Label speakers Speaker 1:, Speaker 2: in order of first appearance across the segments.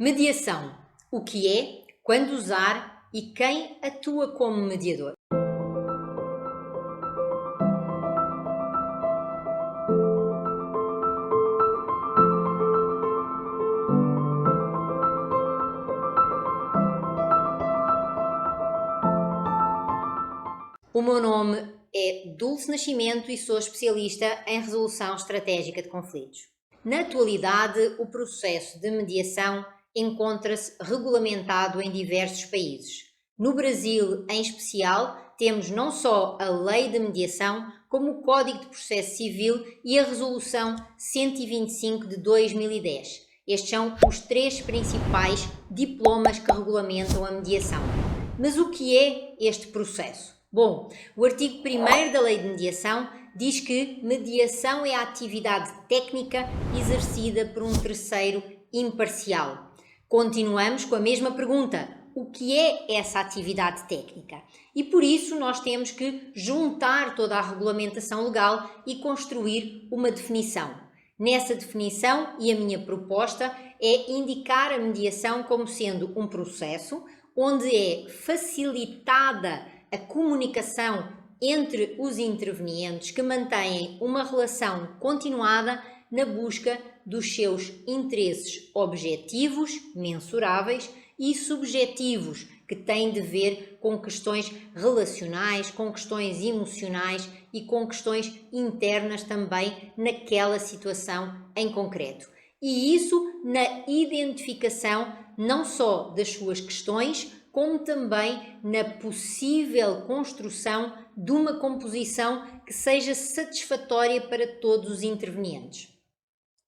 Speaker 1: Mediação. O que é, quando usar e quem atua como mediador. O meu nome é Dulce Nascimento e sou especialista em resolução estratégica de conflitos. Na atualidade, o processo de mediação encontra-se regulamentado em diversos países. No Brasil, em especial, temos não só a Lei de Mediação, como o Código de Processo Civil e a Resolução 125 de 2010. Estes são os três principais diplomas que regulamentam a mediação. Mas o que é este processo? Bom, o artigo 1º da Lei de Mediação diz que mediação é a atividade técnica exercida por um terceiro imparcial. Continuamos com a mesma pergunta: o que é essa atividade técnica? E por isso nós temos que juntar toda a regulamentação legal e construir uma definição. Nessa definição, e a minha proposta é indicar a mediação como sendo um processo onde é facilitada a comunicação entre os intervenientes que mantêm uma relação continuada na busca dos seus interesses objetivos, mensuráveis e subjetivos, que têm de ver com questões relacionais, com questões emocionais e com questões internas também naquela situação em concreto. E isso na identificação não só das suas questões, como também na possível construção de uma composição que seja satisfatória para todos os intervenientes.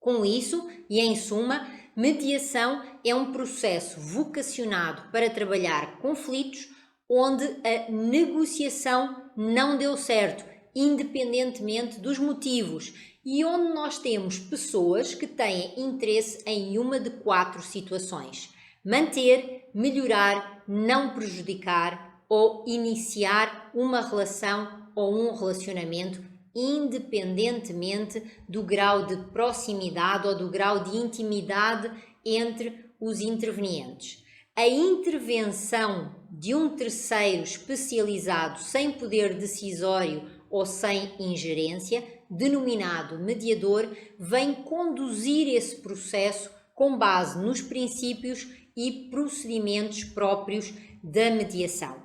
Speaker 1: Com isso, e em suma, mediação é um processo vocacionado para trabalhar conflitos onde a negociação não deu certo, independentemente dos motivos, e onde nós temos pessoas que têm interesse em uma de 4 situações: manter, melhorar, não prejudicar ou iniciar uma relação ou um relacionamento, independentemente do grau de proximidade ou do grau de intimidade entre os intervenientes. A intervenção de um terceiro especializado sem poder decisório ou sem ingerência, denominado mediador, vem conduzir esse processo com base nos princípios e procedimentos próprios da mediação.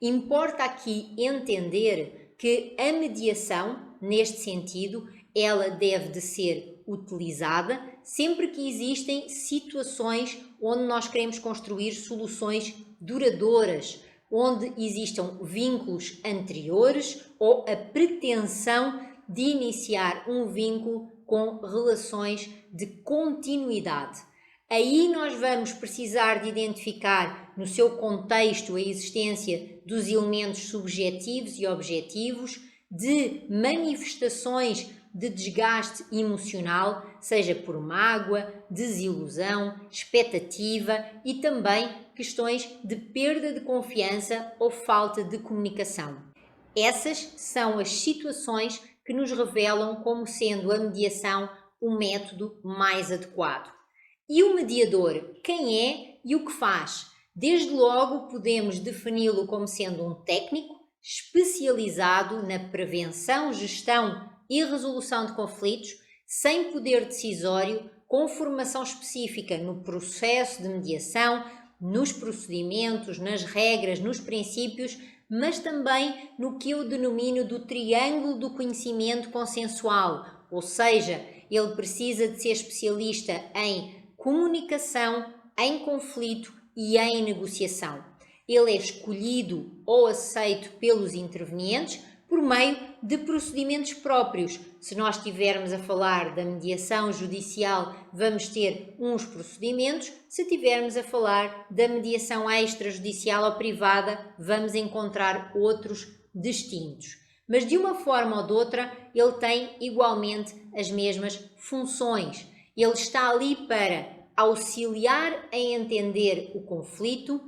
Speaker 1: Importa aqui entender que a mediação, neste sentido, ela deve de ser utilizada sempre que existem situações onde nós queremos construir soluções duradouras, onde existam vínculos anteriores ou a pretensão de iniciar um vínculo com relações de continuidade. Aí nós vamos precisar de identificar no seu contexto a existência dos elementos subjetivos e objetivos, de manifestações de desgaste emocional, seja por mágoa, desilusão, expectativa e também questões de perda de confiança ou falta de comunicação. Essas são as situações que nos revelam como sendo a mediação o método mais adequado. E o mediador, quem é e o que faz? Desde logo podemos defini-lo como sendo um técnico especializado na prevenção, gestão e resolução de conflitos, sem poder decisório, com formação específica no processo de mediação, nos procedimentos, nas regras, nos princípios, mas também no que eu denomino do triângulo do conhecimento consensual, ou seja, ele precisa de ser especialista em comunicação, em conflito e em negociação. Ele é escolhido ou aceito pelos intervenientes por meio de procedimentos próprios. Se nós estivermos a falar da mediação judicial, vamos ter uns procedimentos. Se estivermos a falar da mediação extrajudicial ou privada, vamos encontrar outros distintos. Mas de uma forma ou de outra, ele tem igualmente as mesmas funções. Ele está ali para auxiliar a entender o conflito,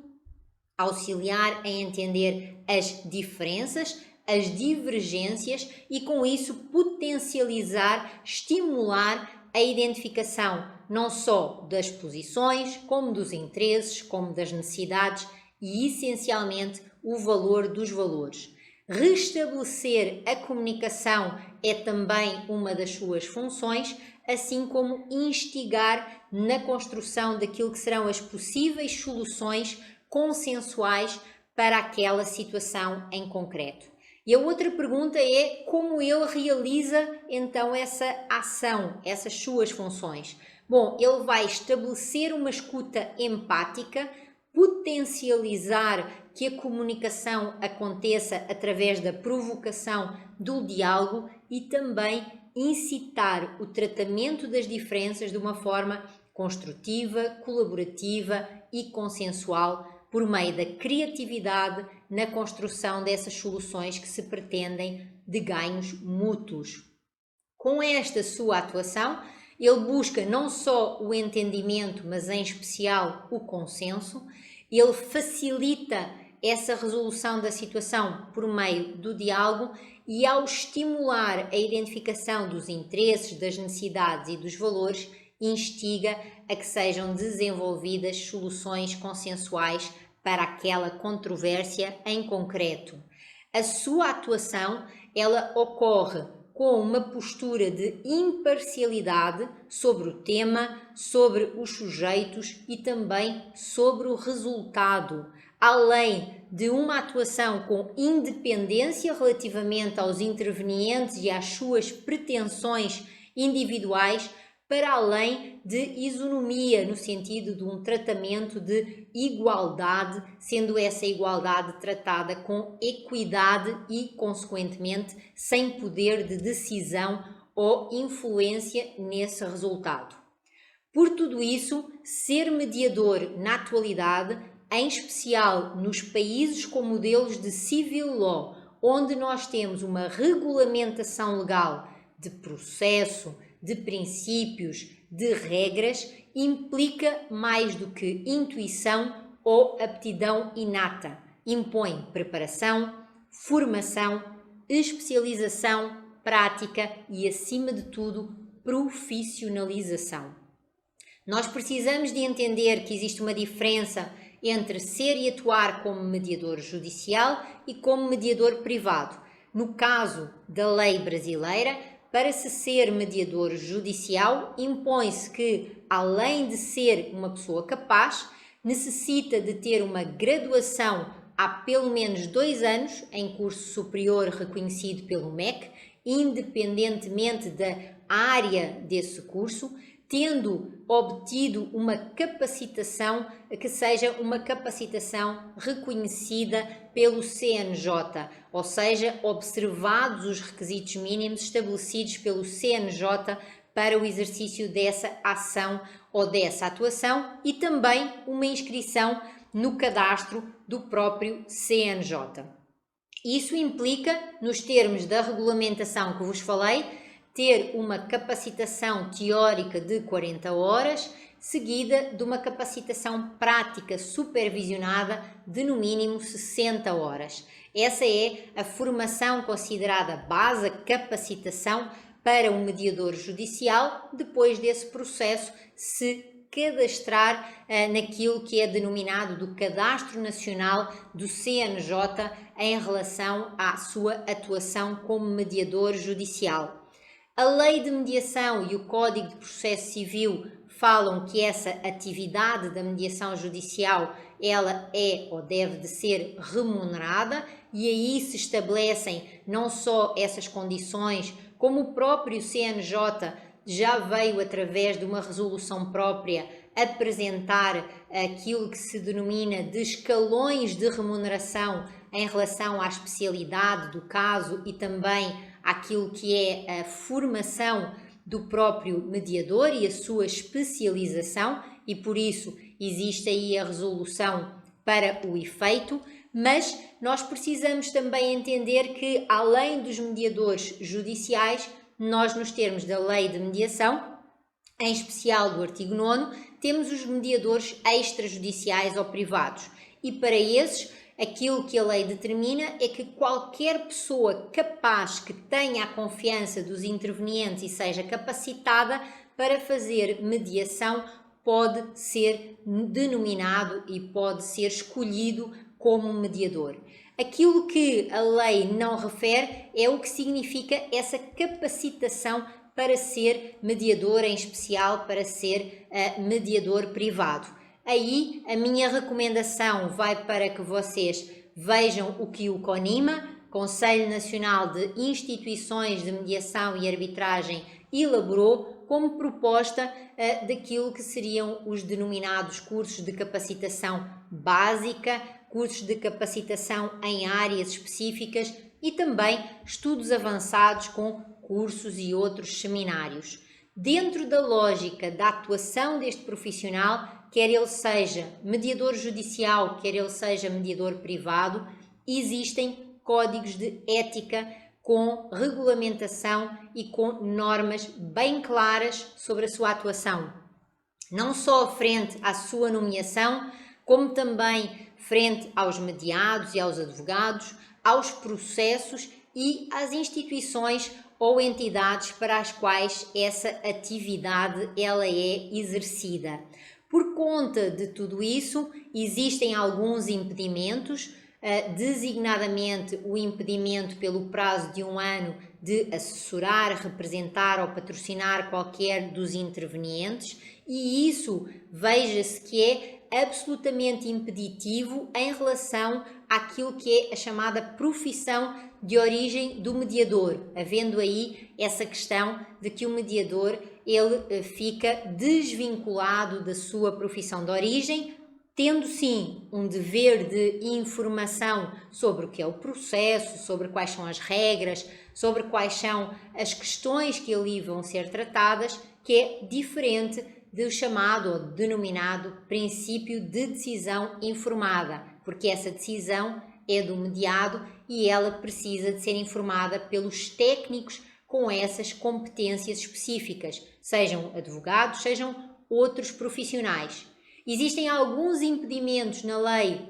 Speaker 1: auxiliar a entender as diferenças, as divergências e com isso potencializar, estimular a identificação não só das posições, como dos interesses, como das necessidades e, essencialmente, o valor dos valores. Restabelecer a comunicação é também uma das suas funções, assim como instigar na construção daquilo que serão as possíveis soluções consensuais para aquela situação em concreto. E a outra pergunta é como ele realiza então essa ação, essas suas funções. Bom, ele vai estabelecer uma escuta empática, potencializar que a comunicação aconteça através da provocação do diálogo e também incitar o tratamento das diferenças de uma forma construtiva, colaborativa e consensual por meio da criatividade na construção dessas soluções que se pretendem de ganhos mútuos. Com esta sua atuação, ele busca não só o entendimento, mas em especial o consenso, ele facilita essa resolução da situação por meio do diálogo e ao estimular a identificação dos interesses, das necessidades e dos valores, instiga a que sejam desenvolvidas soluções consensuais para aquela controvérsia em concreto. A sua atuação, ela ocorre com uma postura de imparcialidade sobre o tema, sobre os sujeitos e também sobre o resultado, além de uma atuação com independência relativamente aos intervenientes e às suas pretensões individuais, para além de isonomia, no sentido de um tratamento de igualdade, sendo essa igualdade tratada com equidade e, consequentemente, sem poder de decisão ou influência nesse resultado. Por tudo isso, ser mediador na atualidade, em especial nos países com modelos de civil law, onde nós temos uma regulamentação legal de processo, de princípios, de regras, implica mais do que intuição ou aptidão inata. Impõe preparação, formação, especialização, prática e, acima de tudo, profissionalização. Nós precisamos de entender que existe uma diferença entre ser e atuar como mediador judicial e como mediador privado. No caso da lei brasileira, para se ser mediador judicial, impõe-se que, além de ser uma pessoa capaz, necessita de ter uma graduação há pelo menos 2 anos em curso superior reconhecido pelo MEC, independentemente da área desse curso, tendo obtido uma capacitação que seja uma capacitação reconhecida pelo CNJ, ou seja, observados os requisitos mínimos estabelecidos pelo CNJ para o exercício dessa ação ou dessa atuação e também uma inscrição no cadastro do próprio CNJ. Isso implica, nos termos da regulamentação que vos falei, ter uma capacitação teórica de 40 horas, seguida de uma capacitação prática supervisionada de no mínimo 60 horas. Essa é a formação considerada base, capacitação para um mediador judicial, depois desse processo se cadastrar naquilo que é denominado do Cadastro Nacional do CNJ em relação à sua atuação como mediador judicial. A Lei de Mediação e o Código de Processo Civil falam que essa atividade da mediação judicial ela é ou deve de ser remunerada e aí se estabelecem não só essas condições, como o próprio CNJ já veio através de uma resolução própria apresentar aquilo que se denomina de escalões de remuneração em relação à especialidade do caso e também àquilo que é a formação do próprio mediador e a sua especialização, e por isso existe aí a resolução para o efeito, mas nós precisamos também entender que, além dos mediadores judiciais, nós, nos termos da lei de mediação, em especial do artigo 9º, temos os mediadores extrajudiciais ou privados, e para esses, aquilo que a lei determina é que qualquer pessoa capaz que tenha a confiança dos intervenientes e seja capacitada para fazer mediação pode ser denominado e pode ser escolhido como mediador. Aquilo que a lei não refere é o que significa essa capacitação para ser mediador, em especial para ser mediador privado. Aí a minha recomendação vai para que vocês vejam o que o CONIMA, Conselho Nacional de Instituições de Mediação e Arbitragem, elaborou como proposta daquilo que seriam os denominados cursos de capacitação básica, cursos de capacitação em áreas específicas e também estudos avançados com cursos e outros seminários. Dentro da lógica da atuação deste profissional, quer ele seja mediador judicial, quer ele seja mediador privado, existem códigos de ética com regulamentação e com normas bem claras sobre a sua atuação. Não só frente à sua nomeação, como também frente aos mediados e aos advogados, aos processos e às instituições ou entidades para as quais essa atividade ela é exercida. Por conta de tudo isso, existem alguns impedimentos, designadamente o impedimento pelo prazo de 1 ano de assessorar, representar ou patrocinar qualquer dos intervenientes, e isso veja-se que é absolutamente impeditivo em relação àquilo que é a chamada profissão de origem do mediador, havendo aí essa questão de que o mediador ele fica desvinculado da sua profissão de origem, tendo sim um dever de informação sobre o que é o processo, sobre quais são as regras, sobre quais são as questões que ali vão ser tratadas, que é diferente do chamado ou denominado princípio de decisão informada, porque essa decisão é do mediado e ela precisa de ser informada pelos técnicos com essas competências específicas, sejam advogados, sejam outros profissionais. Existem alguns impedimentos na lei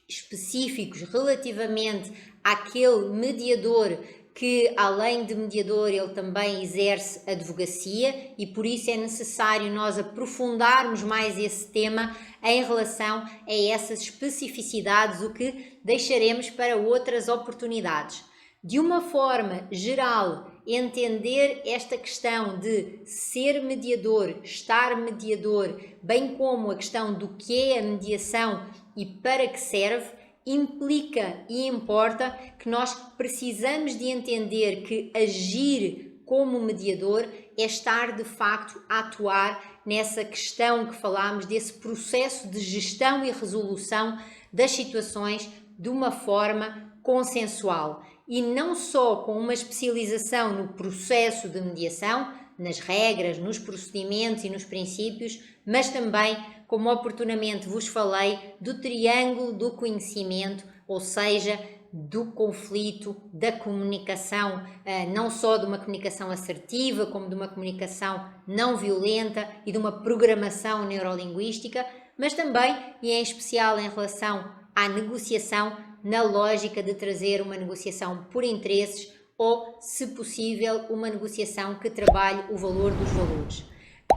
Speaker 1: específicos relativamente àquele mediador que, além de mediador, ele também exerce advocacia e por isso é necessário nós aprofundarmos mais esse tema em relação a essas especificidades, o que deixaremos para outras oportunidades. De uma forma geral, entender esta questão de ser mediador, estar mediador, bem como a questão do que é a mediação e para que serve, implica e importa que nós precisamos de entender que agir como mediador é estar de facto a atuar nessa questão que falámos, desse processo de gestão e resolução das situações de uma forma consensual e não só com uma especialização no processo de mediação, nas regras, nos procedimentos e nos princípios, mas também, como oportunamente vos falei, do triângulo do conhecimento, ou seja, do conflito, da comunicação, não só de uma comunicação assertiva, como de uma comunicação não violenta e de uma programação neurolinguística, mas também, e em especial em relação à negociação, na lógica de trazer uma negociação por interesses ou, se possível, uma negociação que trabalhe o valor dos valores.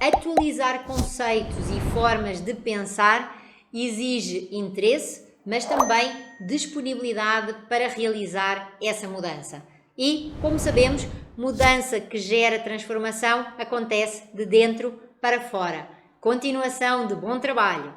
Speaker 1: Atualizar conceitos e formas de pensar exige interesse, mas também disponibilidade para realizar essa mudança. E, como sabemos, mudança que gera transformação acontece de dentro para fora. Continuação de bom trabalho!